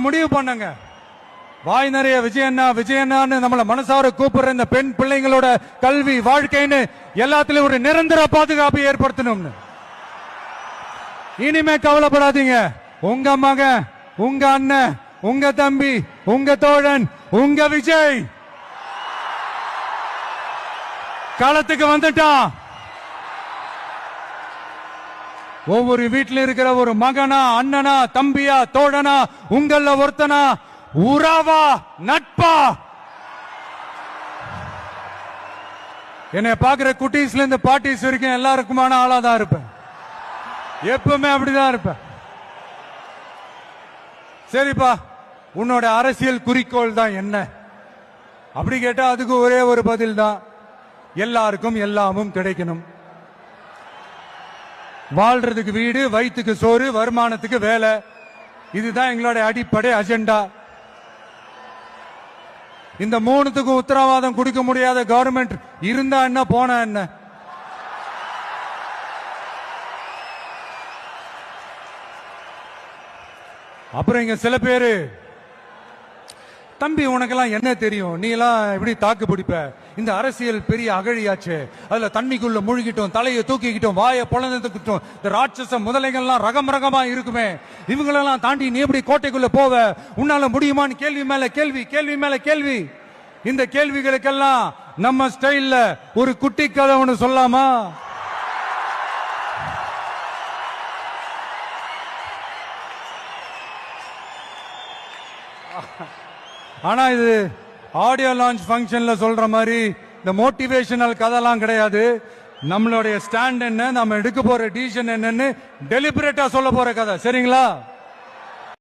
முடிவு பண்ணுங்க. வாய் நிறைய விஜயண்ணான்னு நம்மள மனசார கூப்பிடுற இந்த பெண் பிள்ளைங்களோட கல்வி வாழ்க்கைன்னு எல்லாத்திலும் ஒரு நிரந்தர பாதுகாப்பு ஏற்படுத்தணும்னு. இனிமே கவலைப்படாதீங்க. உங்க மகன், உங்க அண்ணன், உங்க தம்பி, உங்க தோழன், உங்க விஜய் களத்துக்கு வந்துட்டான். ஒவ்வொரு வீட்டில் இருக்கிற ஒரு மகனா, அண்ணனா, தம்பியா, தோழனா, உங்கள ஒருத்தனா, உறவா, நட்பா, என்னை பாக்குற குட்டீஸ்ல இருந்து பாட்டிஸ் வரைக்கும் எல்லாருக்குமான ஆளா தான் இருப்பேன். எப்பவுமே அப்படிதான் இருப்பேன். சரிப்பா, உன்னோட அரசியல் குறிக்கோள் தான் என்ன அப்படி கேட்டா அதுக்கு ஒரே ஒரு பதில் தான், எல்லாருக்கும் எல்லாமும் கிடைக்கணும். வாழ்றதுக்கு வீடு, வயிற்றுக்கு சோறு, வருமானத்துக்கு வேலை, இதுதான் எங்களோட அடிப்படை அஜெண்டா. இந்த மூணுத்துக்கும் உத்தரவாதம் கொடுக்க முடியாத கவர்மெண்ட் இருந்தா என்ன, போனா என்ன? அப்புறம் இங்க சில பேரு, தம்பி உனக்கெல்லாம் என்ன தெரியும், நீ எல்லாம் எப்படி தாக்கு பிடிப்ப, இந்த அரசியல் பெரிய அகழியாச்சு, அதுல தண்ணிக்குள்ள முழுகிட்டோம், தலையை தூக்கிக்கிட்டோம், வாயை பொழந்துக்கிட்டோம், இந்த ராட்சச முதலைகள்லாம் ரகம் ரகமா இருக்குமே, இவங்களெல்லாம் தாண்டி நீ எப்படி கோட்டைக்குள்ள போவ, உன்னால முடியுமான்னு கேள்வி மேல கேள்வி, கேள்வி மேல கேள்வி. இந்த கேள்விகளுக்கெல்லாம் நம்ம ஸ்டைல்ல ஒரு குட்டி கதை ஒன்று சொல்லாமா? ஆனா இது ஆடியோ லான்ச் ஃபங்க்ஷன்ல சொல்ற மாதிரி இந்த மோட்டிவேஷனல் கதைலாம் கிடையாது. நம்மளுடைய ஸ்டாண்ட் என்ன, நம்ம எடுக்க போற டிசிஷன் என்னன்னு டெலிபரேட்டா சொல்ல போற கதை. சரிங்களா?